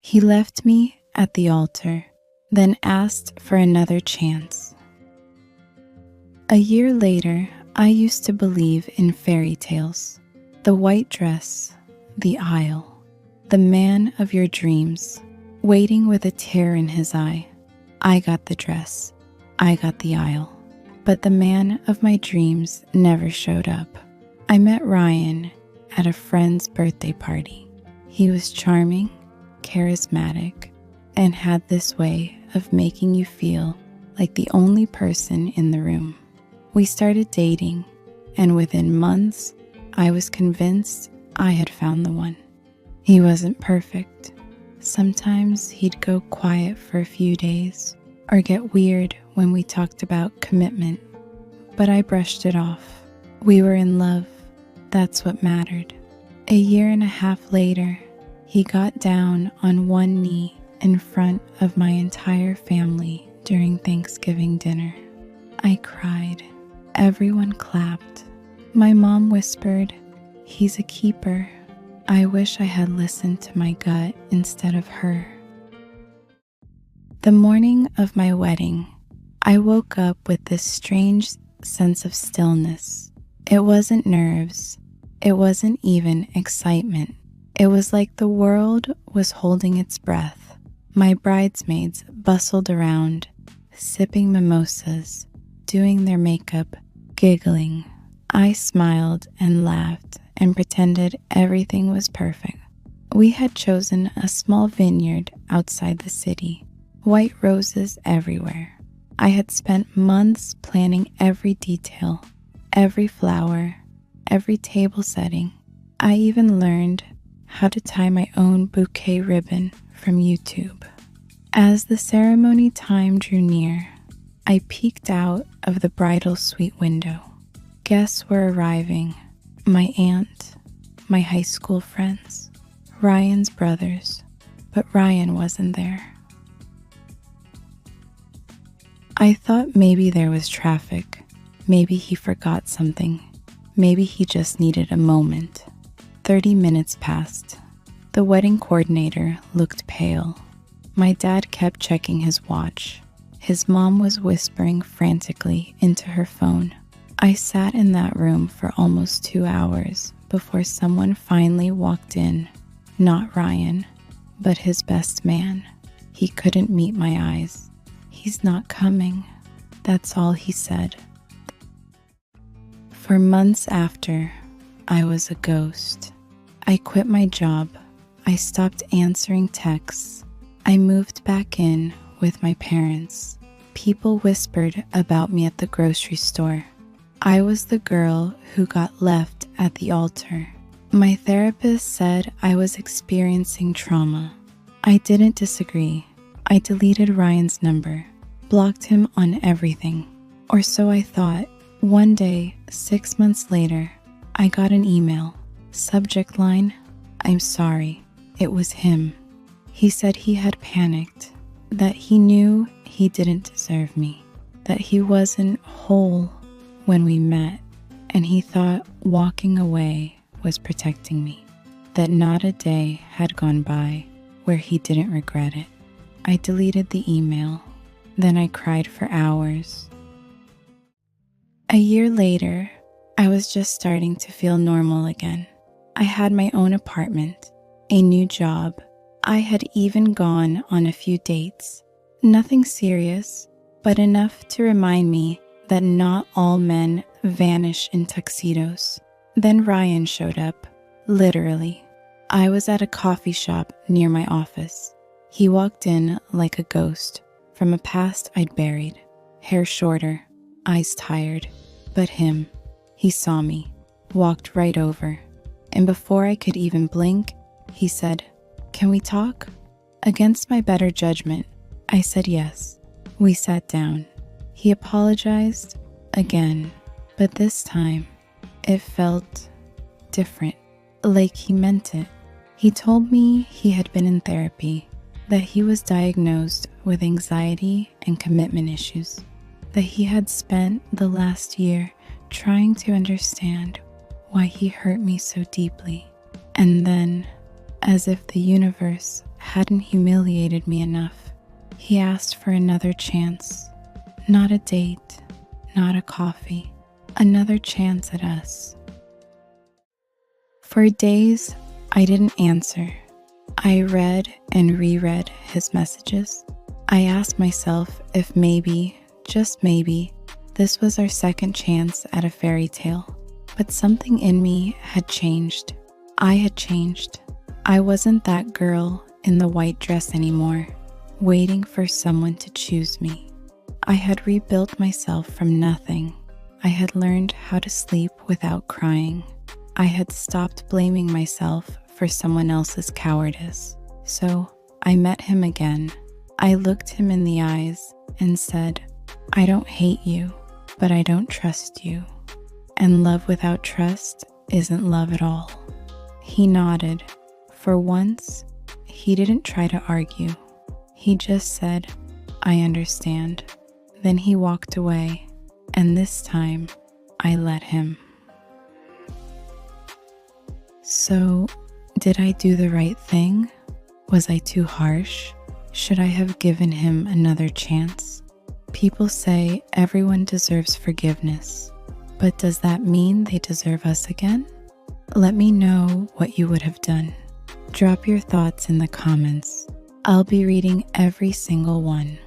He left me at the altar, then asked for another chance. A year later, I used to believe in fairy tales. The white dress, the aisle, the man of your dreams, waiting with a tear in his eye. I got the dress, I got the aisle, but the man of my dreams never showed up. I met Ryan at a friend's birthday party. He was charming, charismatic, and had this way of making you feel like the only person in the room. We started dating, and within months, I was convinced I had found the one. He wasn't perfect. Sometimes he'd go quiet for a few days or get weird when we talked about commitment, but I brushed it off. We were in love. That's what mattered. A year and a half later, he got down on one knee in front of my entire family during Thanksgiving dinner. I cried. Everyone clapped. My mom whispered, "He's a keeper." I wish I had listened to my gut instead of her. The morning of my wedding, I woke up with this strange sense of stillness. It wasn't nerves. It wasn't even excitement. It was like the world was holding its breath. My bridesmaids bustled around, sipping mimosas, doing their makeup, giggling. I smiled and laughed and pretended everything was perfect. We had chosen a small vineyard outside the city, white roses everywhere. I had spent months planning every detail, every flower, every table setting. I even learned how to tie my own bouquet ribbon from YouTube. As the ceremony time drew near, I peeked out of the bridal suite window. Guests were arriving. My aunt, my high school friends, Ryan's brothers, but Ryan wasn't there. I thought maybe there was traffic. Maybe he forgot something. Maybe he just needed a moment. 30 minutes passed. The wedding coordinator looked pale. My dad kept checking his watch. His mom was whispering frantically into her phone. I sat in that room for almost 2 hours before someone finally walked in. Not Ryan, but his best man. He couldn't meet my eyes. "He's not coming." That's all he said. For months after, I was a ghost. I quit my job. I stopped answering texts. I moved back in with my parents. People whispered about me at the grocery store. I was the girl who got left at the altar. My therapist said I was experiencing trauma. I didn't disagree. I deleted Ryan's number, blocked him on everything. Or so I thought. One day, 6 months later, I got an email. Subject line, "I'm sorry." It was him. He said he had panicked, that he knew he didn't deserve me, that he wasn't whole when we met, and he thought walking away was protecting me, that not a day had gone by where he didn't regret it. I deleted the email. Then I cried for hours. A year later, I was just starting to feel normal again. I had my own apartment, a new job. I had even gone on a few dates. Nothing serious, but enough to remind me that not all men vanish in tuxedos. Then Ryan showed up, literally. I was at a coffee shop near my office. He walked in like a ghost from a past I'd buried. Hair shorter, eyes tired, but him. He saw me, walked right over, and before I could even blink, he said, "Can we talk?" Against my better judgment, I said yes. We sat down. He apologized again, but this time it felt different, like he meant it. He told me he had been in therapy, that he was diagnosed with anxiety and commitment issues, that he had spent the last year trying to understand why he hurt me so deeply. And then, as if the universe hadn't humiliated me enough. He asked for another chance, not a date, not a coffee, another chance at us. For days, I didn't answer. I read and reread his messages. I asked myself if maybe, just maybe, this was our second chance at a fairy tale. But something in me had changed. I had changed. I wasn't that girl in the white dress anymore, waiting for someone to choose me. I had rebuilt myself from nothing. I had learned how to sleep without crying. I had stopped blaming myself for someone else's cowardice. So I met him again. I looked him in the eyes and said, I don't hate you, but I don't trust you. And love without trust isn't love at all. He nodded. For once, he didn't try to argue. He just said, I understand. Then he walked away, and this time, I let him. So, did I do the right thing? Was I too harsh? Should I have given him another chance? People say everyone deserves forgiveness, but does that mean they deserve us again? Let me know what you would have done. Drop your thoughts in the comments. I'll be reading every single one.